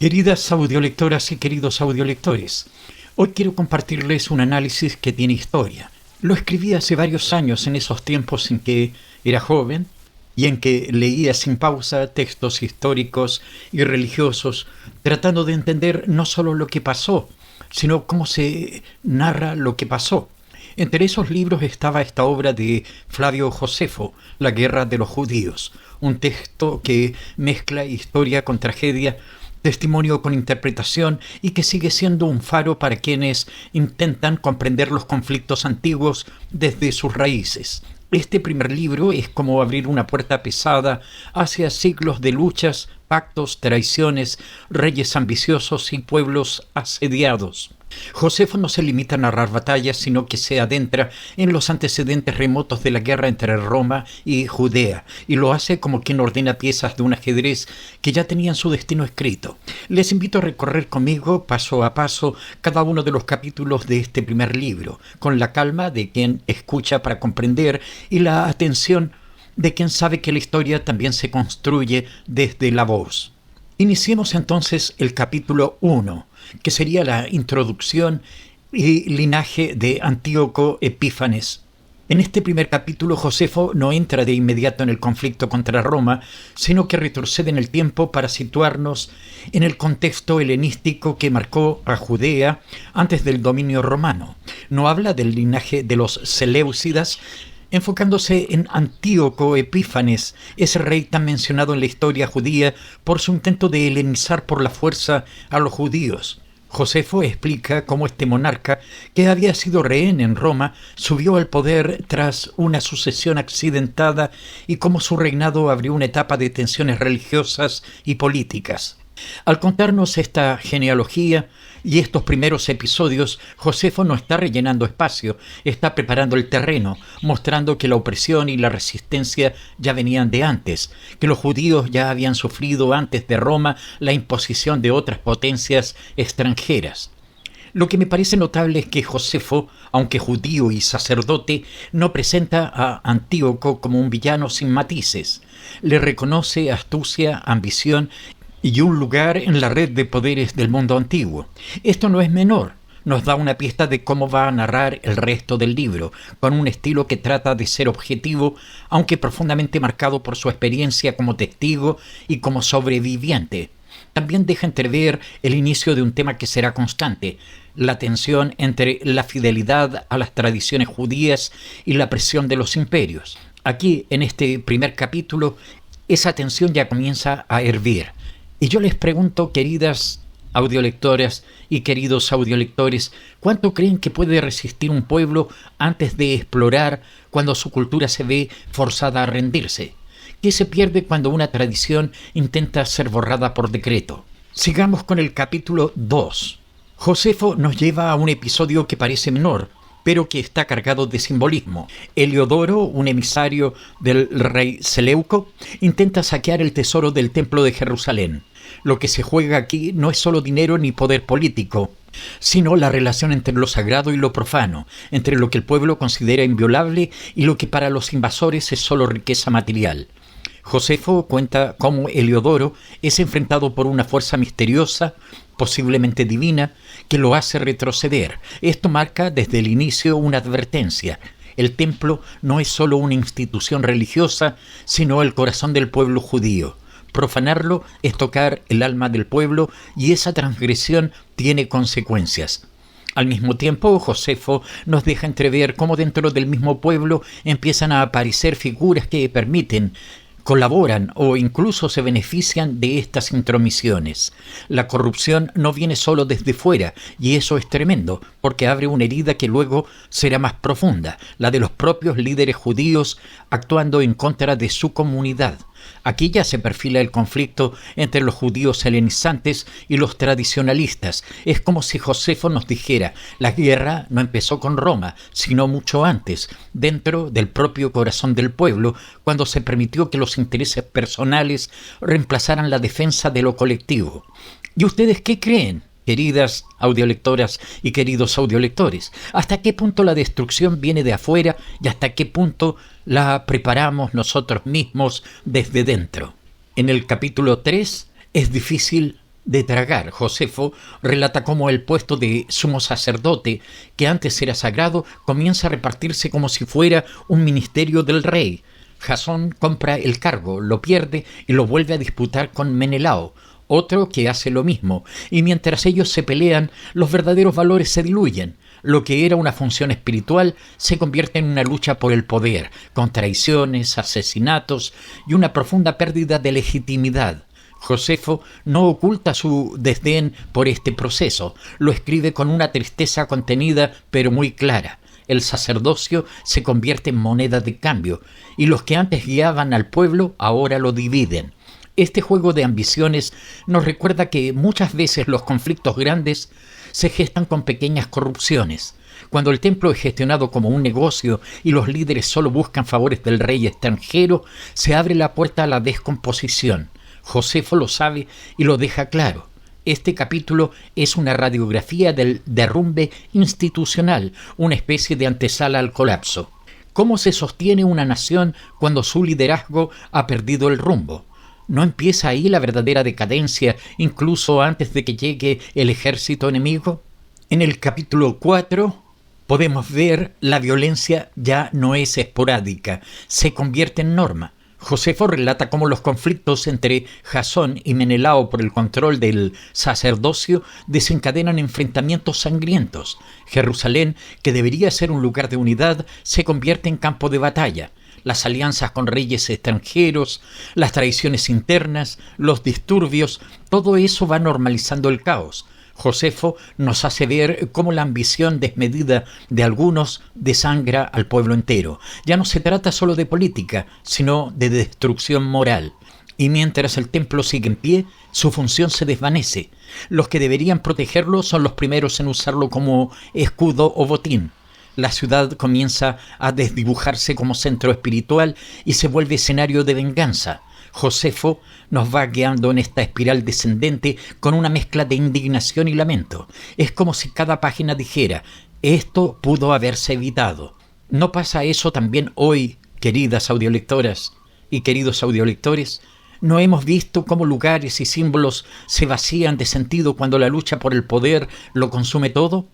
Queridas audiolectoras y queridos audiolectores, hoy quiero compartirles un análisis que tiene historia. Lo escribí hace varios años, en esos tiempos en que era joven y en que leía sin pausa textos históricos y religiosos, tratando de entender no solo lo que pasó, sino cómo se narra lo que pasó. Entre esos libros estaba esta obra de Flavio Josefo, La guerra de los judíos, un texto que mezcla historia con tragedia, testimonio con interpretación y que sigue siendo un faro para quienes intentan comprender los conflictos antiguos desde sus raíces. Este primer libro es como abrir una puerta pesada hacia siglos de luchas, pactos, traiciones, reyes ambiciosos y pueblos asediados. Josefo no se limita a narrar batallas, sino que se adentra en los antecedentes remotos de la guerra entre Roma y Judea, y lo hace como quien ordena piezas de un ajedrez que ya tenían su destino escrito. Les invito a recorrer conmigo, paso a paso, cada uno de los capítulos de este primer libro, con la calma de quien escucha para comprender y la atención de quien sabe que la historia también se construye desde la voz. Iniciemos entonces el capítulo 1, que sería la introducción y linaje de Antíoco Epífanes. En este primer capítulo, Josefo no entra de inmediato en el conflicto contra Roma, sino que retrocede en el tiempo para situarnos en el contexto helenístico que marcó a Judea antes del dominio romano. No habla del linaje de los Seleucidas, enfocándose en Antíoco Epífanes, ese rey tan mencionado en la historia judía por su intento de helenizar por la fuerza a los judíos. Josefo explica cómo este monarca, que había sido rehén en Roma, subió al poder tras una sucesión accidentada y cómo su reinado abrió una etapa de tensiones religiosas y políticas. Al contarnos esta genealogía y estos primeros episodios, Josefo no está rellenando espacio, está preparando el terreno, mostrando que la opresión y la resistencia ya venían de antes, que los judíos ya habían sufrido antes de Roma la imposición de otras potencias extranjeras. Lo que me parece notable es que Josefo, aunque judío y sacerdote, no presenta a Antíoco como un villano sin matices. Le reconoce astucia, ambición y un lugar en la red de poderes del mundo antiguo. Esto no es menor. Nos da una pista de cómo va a narrar el resto del libro, con un estilo que trata de ser objetivo, aunque profundamente marcado por su experiencia como testigo y como sobreviviente. También deja entrever el inicio de un tema que será constante, la tensión entre la fidelidad a las tradiciones judías y la presión de los imperios. Aquí, en este primer capítulo, esa tensión ya comienza a hervir. Y yo les pregunto, queridas audiolectoras y queridos audiolectores, ¿cuánto creen que puede resistir un pueblo antes de explorar cuando su cultura se ve forzada a rendirse? ¿Qué se pierde cuando una tradición intenta ser borrada por decreto? Sigamos con el capítulo 2. Josefo nos lleva a un episodio que parece menor, pero que está cargado de simbolismo. Heliodoro, un emisario del rey Seleuco, intenta saquear el tesoro del templo de Jerusalén. Lo que se juega aquí no es solo dinero ni poder político, sino la relación entre lo sagrado y lo profano, entre lo que el pueblo considera inviolable y lo que para los invasores es solo riqueza material. Josefo cuenta cómo Heliodoro es enfrentado por una fuerza misteriosa, posiblemente divina, que lo hace retroceder. Esto marca desde el inicio una advertencia. El templo no es solo una institución religiosa, sino el corazón del pueblo judío. Profanarlo es tocar el alma del pueblo y esa transgresión tiene consecuencias. Al mismo tiempo, Josefo nos deja entrever cómo dentro del mismo pueblo empiezan a aparecer figuras que permiten, colaboran o incluso se benefician de estas intromisiones. La corrupción no viene solo desde fuera, y eso es tremendo, porque abre una herida que luego será más profunda, la de los propios líderes judíos actuando en contra de su comunidad. Aquí ya se perfila el conflicto entre los judíos helenizantes y los tradicionalistas. Es como si Josefo nos dijera, la guerra no empezó con Roma, sino mucho antes, dentro del propio corazón del pueblo, cuando se permitió que los intereses personales reemplazaran la defensa de lo colectivo. ¿Y ustedes qué creen, queridas audiolectoras y queridos audiolectores? ¿Hasta qué punto la destrucción viene de afuera y hasta qué punto la preparamos nosotros mismos desde dentro? En el capítulo 3 es difícil de tragar. Josefo relata cómo el puesto de sumo sacerdote, que antes era sagrado, comienza a repartirse como si fuera un ministerio del rey. Jasón compra el cargo, lo pierde y lo vuelve a disputar con Menelao, otro que hace lo mismo, y mientras ellos se pelean, los verdaderos valores se diluyen. Lo que era una función espiritual se convierte en una lucha por el poder, con traiciones, asesinatos y una profunda pérdida de legitimidad. Josefo no oculta su desdén por este proceso, lo escribe con una tristeza contenida pero muy clara. El sacerdocio se convierte en moneda de cambio, y los que antes guiaban al pueblo ahora lo dividen. Este juego de ambiciones nos recuerda que muchas veces los conflictos grandes se gestan con pequeñas corrupciones. Cuando el templo es gestionado como un negocio y los líderes solo buscan favores del rey extranjero, se abre la puerta a la descomposición. Josefo lo sabe y lo deja claro. Este capítulo es una radiografía del derrumbe institucional, una especie de antesala al colapso. ¿Cómo se sostiene una nación cuando su liderazgo ha perdido el rumbo? ¿No empieza ahí la verdadera decadencia, incluso antes de que llegue el ejército enemigo? En el capítulo 4 podemos ver la violencia ya no es esporádica, se convierte en norma. Josefo relata cómo los conflictos entre Jasón y Menelao por el control del sacerdocio desencadenan enfrentamientos sangrientos. Jerusalén, que debería ser un lugar de unidad, se convierte en campo de batalla. Las alianzas con reyes extranjeros, las traiciones internas, los disturbios, todo eso va normalizando el caos. Josefo nos hace ver cómo la ambición desmedida de algunos desangra al pueblo entero. Ya no se trata solo de política, sino de destrucción moral. Y mientras el templo sigue en pie, su función se desvanece. Los que deberían protegerlo son los primeros en usarlo como escudo o botín. La ciudad comienza a desdibujarse como centro espiritual y se vuelve escenario de venganza. Josefo nos va guiando en esta espiral descendente con una mezcla de indignación y lamento. Es como si cada página dijera: esto pudo haberse evitado. ¿No pasa eso también hoy, queridas audiolectoras y queridos audiolectores? ¿No hemos visto cómo lugares y símbolos se vacían de sentido cuando la lucha por el poder lo consume todo?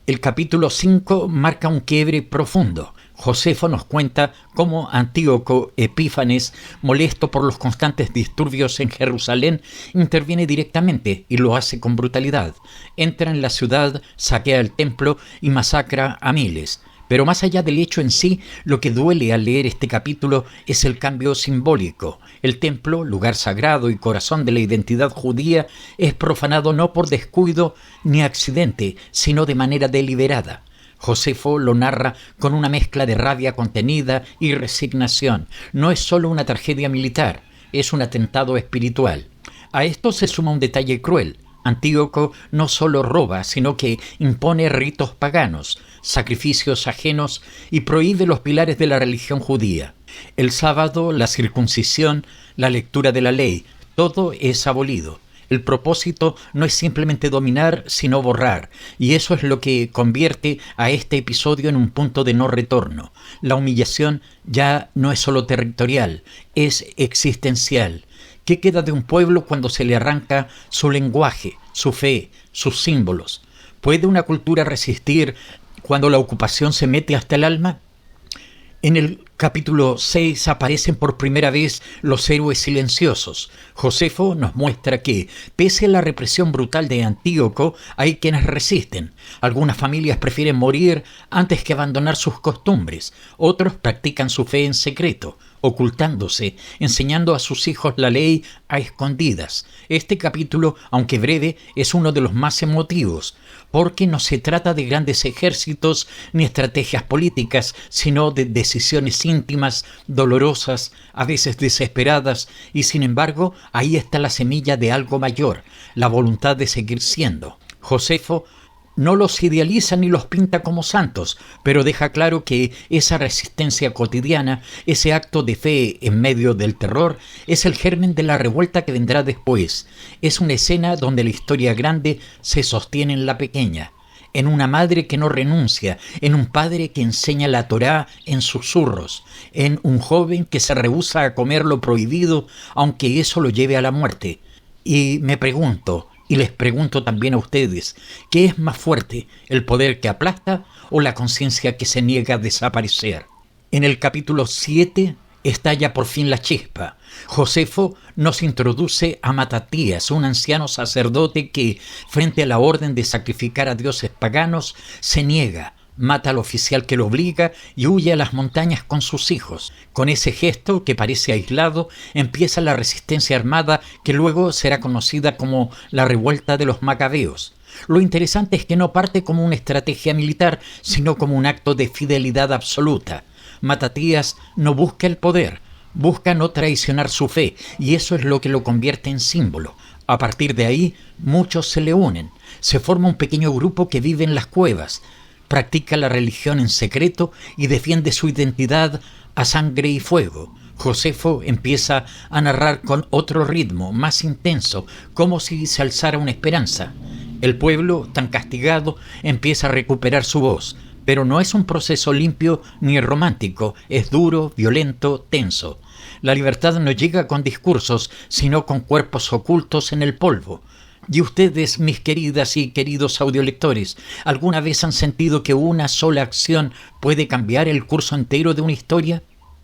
El capítulo 5 marca un quiebre profundo. Josefo nos cuenta cómo Antíoco Epífanes, molesto por los constantes disturbios en Jerusalén, interviene directamente y lo hace con brutalidad. Entra en la ciudad, saquea el templo y masacra a miles. Pero más allá del hecho en sí, lo que duele al leer este capítulo es el cambio simbólico. El templo, lugar sagrado y corazón de la identidad judía, es profanado no por descuido ni accidente, sino de manera deliberada. Josefo lo narra con una mezcla de rabia contenida y resignación. No es solo una tragedia militar, es un atentado espiritual. A esto se suma un detalle cruel. Antíoco no solo roba, sino que impone ritos paganos, sacrificios ajenos y prohíbe los pilares de la religión judía. El sábado, la circuncisión, la lectura de la ley, todo es abolido. El propósito no es simplemente dominar, sino borrar, y eso es lo que convierte a este episodio en un punto de no retorno. La humillación ya no es solo territorial, es existencial. ¿Qué queda de un pueblo cuando se le arranca su lenguaje, su fe, sus símbolos? ¿Puede una cultura resistir cuando la ocupación se mete hasta el alma? En el capítulo 6 aparecen por primera vez los héroes silenciosos. Josefo nos muestra que, pese a la represión brutal de Antíoco, hay quienes resisten. Algunas familias prefieren morir antes que abandonar sus costumbres. Otros practican su fe en secreto, ocultándose, enseñando a sus hijos la ley a escondidas. Este capítulo, aunque breve, es uno de los más emotivos, porque no se trata de grandes ejércitos ni estrategias políticas, sino de decisiones íntimas, dolorosas, a veces desesperadas, y sin embargo, ahí está la semilla de algo mayor, la voluntad de seguir siendo. Josefo no los idealiza ni los pinta como santos, pero deja claro que esa resistencia cotidiana, ese acto de fe en medio del terror, es el germen de la revuelta que vendrá después. Es una escena donde la historia grande se sostiene en la pequeña, en una madre que no renuncia, en un padre que enseña la Torá en susurros, en un joven que se rehúsa a comer lo prohibido, aunque eso lo lleve a la muerte. Y me pregunto, Y les pregunto también a ustedes, ¿qué es más fuerte, el poder que aplasta o la conciencia que se niega a desaparecer? En el capítulo 7 estalla por fin la chispa. Josefo nos introduce a Matatías, un anciano sacerdote que, frente a la orden de sacrificar a dioses paganos, se niega, mata al oficial que lo obliga y huye a las montañas con sus hijos. Con ese gesto, que parece aislado, empieza la resistencia armada que luego será conocida como la revuelta de los macabeos. Lo interesante es que no parte como una estrategia militar, sino como un acto de fidelidad absoluta. Matatías no busca el poder, busca no traicionar su fe, y eso es lo que lo convierte en símbolo. A partir de ahí, muchos se le unen. Se forma un pequeño grupo que vive en las cuevas, practica la religión en secreto y defiende su identidad a sangre y fuego. Josefo empieza a narrar con otro ritmo, más intenso, como si se alzara una esperanza. El pueblo, tan castigado, empieza a recuperar su voz, pero no es un proceso limpio ni romántico, es duro, violento, tenso. La libertad no llega con discursos, sino con cuerpos ocultos en el polvo. Y ustedes, mis queridas y queridos audiolectores, ¿alguna vez han sentido que una sola acción puede cambiar el curso entero de una historia?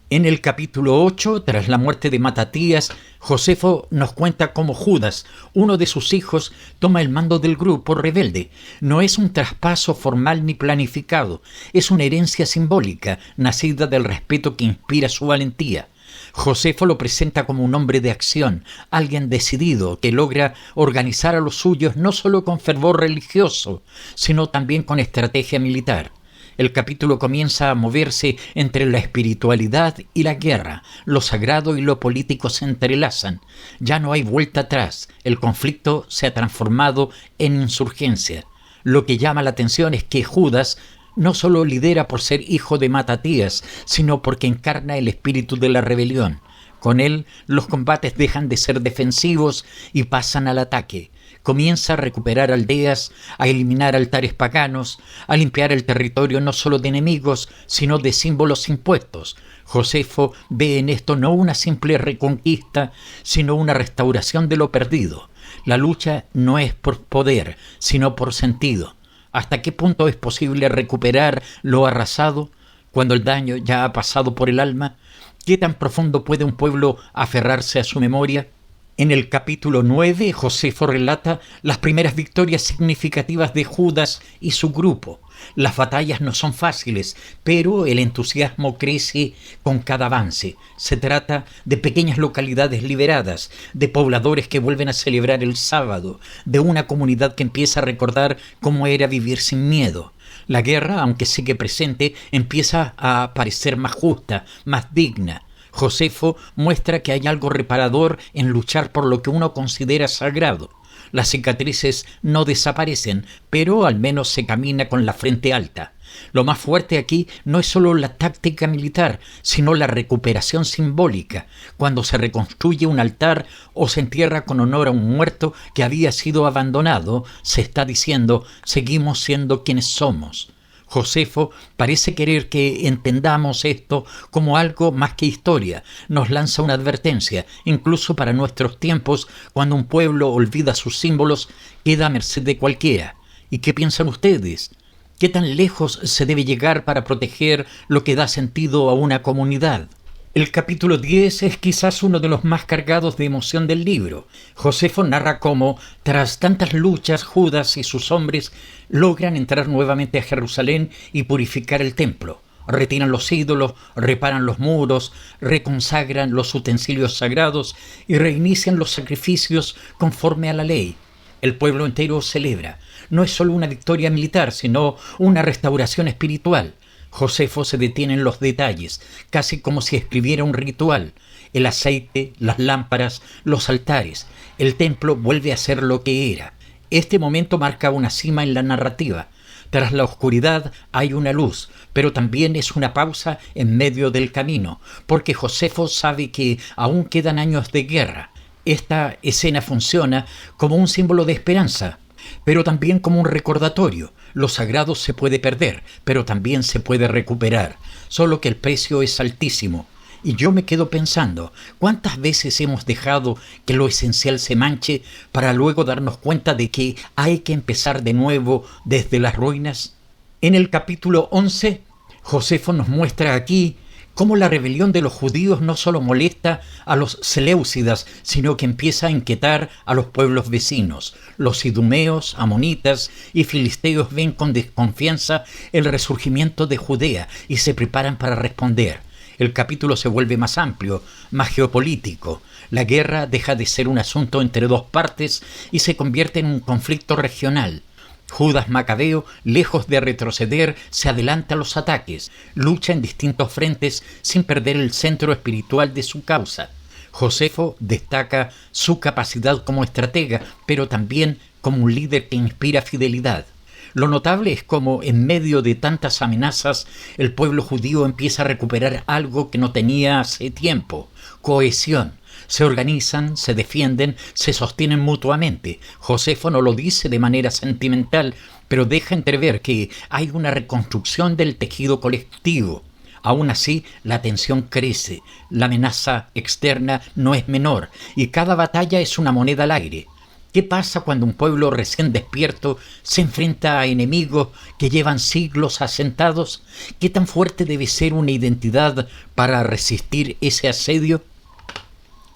En el capítulo 8, tras la muerte de Matatías, Josefo nos cuenta cómo Judas, uno de sus hijos, toma el mando del grupo rebelde. No es un traspaso formal ni planificado, es una herencia simbólica, nacida del respeto que inspira su valentía. Josefo lo presenta como un hombre de acción, alguien decidido que logra organizar a los suyos no solo con fervor religioso, sino también con estrategia militar. El capítulo comienza a moverse entre la espiritualidad y la guerra. Lo sagrado y lo político se entrelazan. Ya no hay vuelta atrás. El conflicto se ha transformado en insurgencia. Lo que llama la atención es que Judas no solo lidera por ser hijo de Matatías, sino porque encarna el espíritu de la rebelión. Con él, los combates dejan de ser defensivos y pasan al ataque. Comienza a recuperar aldeas, a eliminar altares paganos, a limpiar el territorio no solo de enemigos, sino de símbolos impuestos. Josefo ve en esto no una simple reconquista, sino una restauración de lo perdido. La lucha no es por poder, sino por sentido. ¿Hasta qué punto es posible recuperar lo arrasado cuando el daño ya ha pasado por el alma? ¿Qué tan profundo puede un pueblo aferrarse a su memoria? En el capítulo 9, Josefo relata las primeras victorias significativas de Judas y su grupo. Las batallas no son fáciles, pero el entusiasmo crece con cada avance. Se trata de pequeñas localidades liberadas, de pobladores que vuelven a celebrar el sábado, de una comunidad que empieza a recordar cómo era vivir sin miedo. La guerra, aunque sigue presente, empieza a parecer más justa, más digna. Josefo muestra que hay algo reparador en luchar por lo que uno considera sagrado. Las cicatrices no desaparecen, pero al menos se camina con la frente alta. Lo más fuerte aquí no es solo la táctica militar, sino la recuperación simbólica, cuando se reconstruye un altar o se entierra con honor a un muerto que había sido abandonado, se está diciendo, seguimos siendo quienes somos. Josefo parece querer que entendamos esto como algo más que historia. Nos lanza una advertencia, incluso para nuestros tiempos, cuando un pueblo olvida sus símbolos, queda a merced de cualquiera. ¿Y qué piensan ustedes? ¿Qué tan lejos se debe llegar para proteger lo que da sentido a una comunidad? El capítulo 10 es quizás uno de los más cargados de emoción del libro. Josefo narra cómo, tras tantas luchas, Judas y sus hombres logran entrar nuevamente a Jerusalén y purificar el templo. Retiran los ídolos, reparan los muros, reconsagran los utensilios sagrados y reinician los sacrificios conforme a la ley. El pueblo entero celebra. No es solo una victoria militar, sino una restauración espiritual. Josefo se detiene en los detalles, casi como si escribiera un ritual. El aceite, las lámparas, los altares. El templo vuelve a ser lo que era. Este momento marca una cima en la narrativa. Tras la oscuridad hay una luz, pero también es una pausa en medio del camino, porque Josefo sabe que aún quedan años de guerra. Esta escena funciona como un símbolo de esperanza, pero también como un recordatorio. Lo sagrado se puede perder, pero también se puede recuperar, solo que el precio es altísimo. Y yo me quedo pensando, ¿cuántas veces hemos dejado que lo esencial se manche para luego darnos cuenta de que hay que empezar de nuevo desde las ruinas? En el capítulo 11, Josefo nos muestra aquí cómo la rebelión de los judíos no solo molesta a los seleucidas, sino que empieza a inquietar a los pueblos vecinos. Los idumeos, amonitas y filisteos ven con desconfianza el resurgimiento de Judea y se preparan para responder. El capítulo se vuelve más amplio, más geopolítico. La guerra deja de ser un asunto entre dos partes y se convierte en un conflicto regional. Judas Macabeo, lejos de retroceder, se adelanta a los ataques, lucha en distintos frentes sin perder el centro espiritual de su causa. Josefo destaca su capacidad como estratega, pero también como un líder que inspira fidelidad. Lo notable es cómo, en medio de tantas amenazas, el pueblo judío empieza a recuperar algo que no tenía hace tiempo: cohesión. Se organizan, se defienden, se sostienen mutuamente. Josefo no lo dice de manera sentimental, pero deja entrever que hay una reconstrucción del tejido colectivo. Aún así, la tensión crece, la amenaza externa no es menor, y cada batalla es una moneda al aire. ¿Qué pasa cuando un pueblo recién despierto se enfrenta a enemigos que llevan siglos asentados? ¿Qué tan fuerte debe ser una identidad para resistir ese asedio?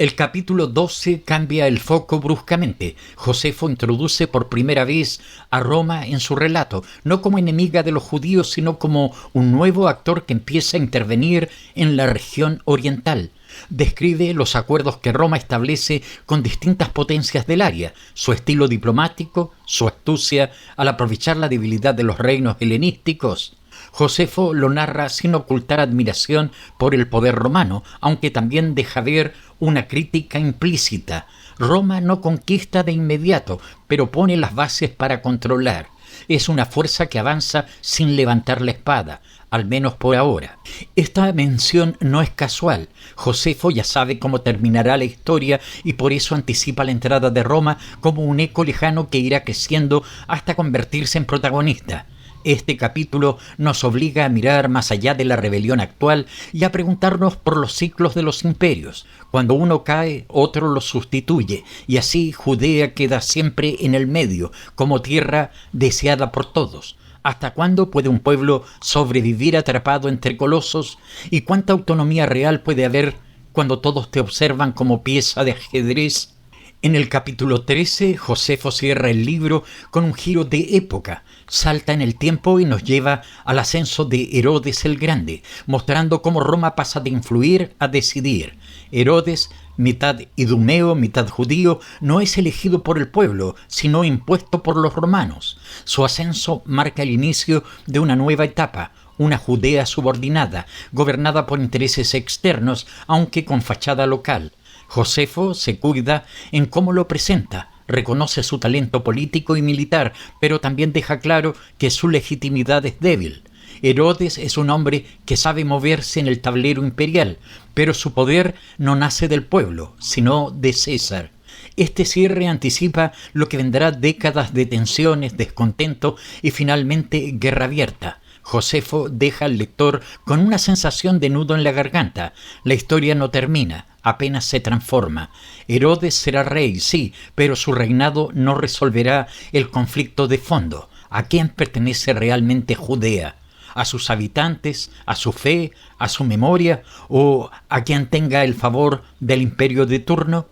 El capítulo 12 cambia el foco bruscamente. Josefo introduce por primera vez a Roma en su relato, no como enemiga de los judíos, sino como un nuevo actor que empieza a intervenir en la región oriental. Describe los acuerdos que Roma establece con distintas potencias del área, su estilo diplomático, su astucia al aprovechar la debilidad de los reinos helenísticos. Josefo lo narra sin ocultar admiración por el poder romano, aunque también deja ver una crítica implícita. Roma no conquista de inmediato, pero pone las bases para controlar. Es una fuerza que avanza sin levantar la espada, al menos por ahora. Esta mención no es casual. Josefo ya sabe cómo terminará la historia y por eso anticipa la entrada de Roma como un eco lejano que irá creciendo hasta convertirse en protagonista. Este capítulo nos obliga a mirar más allá de la rebelión actual y a preguntarnos por los ciclos de los imperios. Cuando uno cae, otro lo sustituye, y así Judea queda siempre en el medio, como tierra deseada por todos. ¿Hasta cuándo puede un pueblo sobrevivir atrapado entre colosos? ¿Y cuánta autonomía real puede haber cuando todos te observan como pieza de ajedrez? En el capítulo 13, Josefo cierra el libro con un giro de época. Salta en el tiempo y nos lleva al ascenso de Herodes el Grande, mostrando cómo Roma pasa de influir a decidir. Herodes, mitad idumeo, mitad judío, no es elegido por el pueblo, sino impuesto por los romanos. Su ascenso marca el inicio de una nueva etapa, una Judea subordinada, gobernada por intereses externos, aunque con fachada local. Josefo se cuida en cómo lo presenta, reconoce su talento político y militar, pero también deja claro que su legitimidad es débil. Herodes es un hombre que sabe moverse en el tablero imperial, pero su poder no nace del pueblo, sino de César. Este cierre anticipa lo que vendrá: décadas de tensiones, descontento y finalmente guerra abierta. Josefo deja al lector con una sensación de nudo en la garganta. La historia no termina, apenas se transforma. Herodes será rey, sí, pero su reinado no resolverá el conflicto de fondo. ¿A quién pertenece realmente Judea? ¿A sus habitantes, a su fe, a su memoria, o a quien tenga el favor del imperio de turno?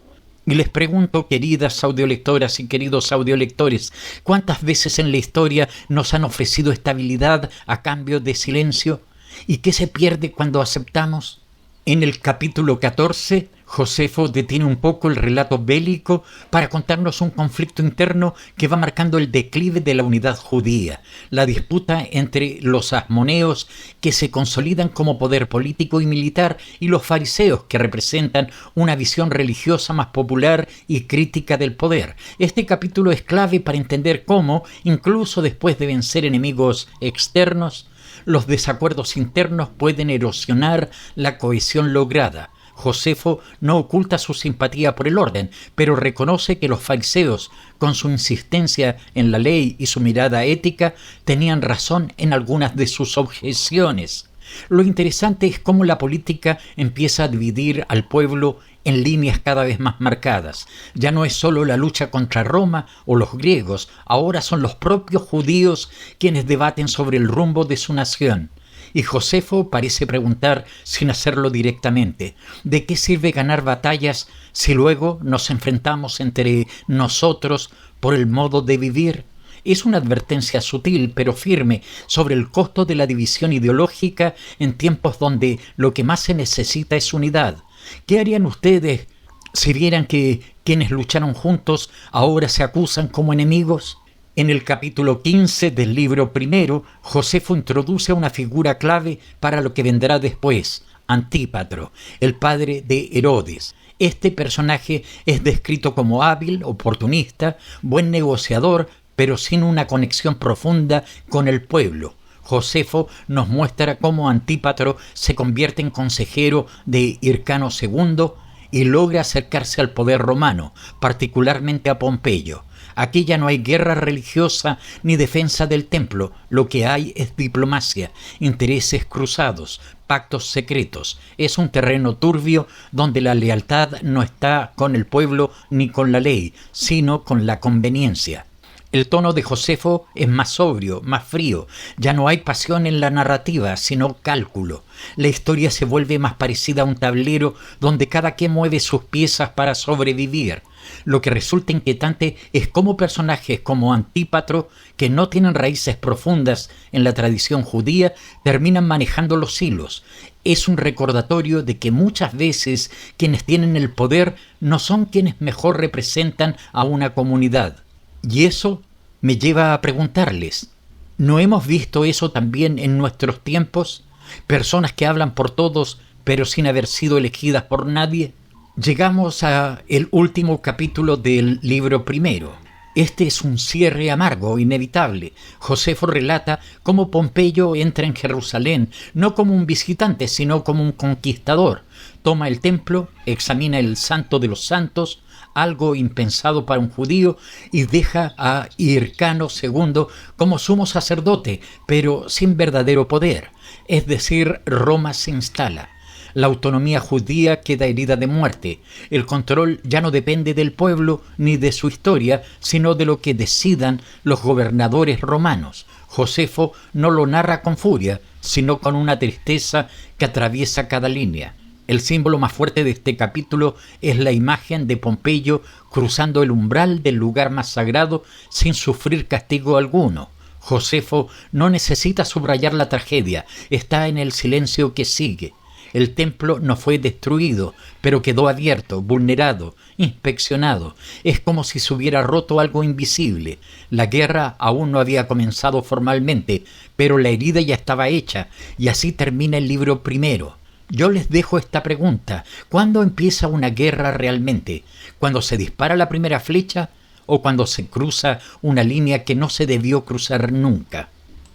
Y les pregunto, queridas audiolectoras y queridos audiolectores, ¿cuántas veces en la historia nos han ofrecido estabilidad a cambio de silencio? ¿Y qué se pierde cuando aceptamos? En el capítulo 14, Josefo detiene un poco el relato bélico para contarnos un conflicto interno que va marcando el declive de la unidad judía, la disputa entre los asmoneos, que se consolidan como poder político y militar, y los fariseos, que representan una visión religiosa más popular y crítica del poder. Este capítulo es clave para entender cómo, incluso después de vencer enemigos externos, los desacuerdos internos pueden erosionar la cohesión lograda. Josefo no oculta su simpatía por el orden, pero reconoce que los fariseos, con su insistencia en la ley y su mirada ética, tenían razón en algunas de sus objeciones. Lo interesante es cómo la política empieza a dividir al pueblo en líneas cada vez más marcadas. Ya no es solo la lucha contra Roma o los griegos, ahora son los propios judíos quienes debaten sobre el rumbo de su nación. Y Josefo parece preguntar, sin hacerlo directamente, ¿de qué sirve ganar batallas si luego nos enfrentamos entre nosotros por el modo de vivir? Es una advertencia sutil pero firme sobre el costo de la división ideológica en tiempos donde lo que más se necesita es unidad. ¿Qué harían ustedes si vieran que quienes lucharon juntos ahora se acusan como enemigos? En el capítulo 15 del libro primero, Josefo introduce una figura clave para lo que vendrá después, Antípatro, el padre de Herodes. Este personaje es descrito como hábil, oportunista, buen negociador, pero sin una conexión profunda con el pueblo. Josefo nos muestra cómo Antípatro se convierte en consejero de Hircano II y logra acercarse al poder romano, particularmente a Pompeyo. Aquí ya no hay guerra religiosa ni defensa del templo, lo que hay es diplomacia, intereses cruzados, pactos secretos. Es un terreno turbio donde la lealtad no está con el pueblo ni con la ley, sino con la conveniencia. El tono de Josefo es más sobrio, más frío. Ya no hay pasión en la narrativa, sino cálculo. La historia se vuelve más parecida a un tablero donde cada quien mueve sus piezas para sobrevivir. Lo que resulta inquietante es cómo personajes como Antípatro, que no tienen raíces profundas en la tradición judía, terminan manejando los hilos. Es un recordatorio de que muchas veces quienes tienen el poder no son quienes mejor representan a una comunidad. Y eso me lleva a preguntarles, ¿no hemos visto eso también en nuestros tiempos? Personas que hablan por todos, pero sin haber sido elegidas por nadie. Llegamos a el último capítulo del libro primero. Este es un cierre amargo, inevitable. Josefo relata cómo Pompeyo entra en Jerusalén, no como un visitante, sino como un conquistador. Toma el templo, examina el Santo de los Santos, algo impensado para un judío, y deja a Hircano II como sumo sacerdote, pero sin verdadero poder. Es decir, Roma se instala. La autonomía judía queda herida de muerte. El control ya no depende del pueblo ni de su historia, sino de lo que decidan los gobernadores romanos. Josefo no lo narra con furia, sino con una tristeza que atraviesa cada línea. El símbolo más fuerte de este capítulo es la imagen de Pompeyo cruzando el umbral del lugar más sagrado sin sufrir castigo alguno. Josefo no necesita subrayar la tragedia, está en el silencio que sigue. El templo no fue destruido, pero quedó abierto, vulnerado, inspeccionado. Es como si se hubiera roto algo invisible. La guerra aún no había comenzado formalmente, pero la herida ya estaba hecha, y así termina el libro primero. Yo les dejo esta pregunta. ¿Cuándo empieza una guerra realmente? ¿Cuando se dispara la primera flecha o cuando se cruza una línea que no se debió cruzar nunca?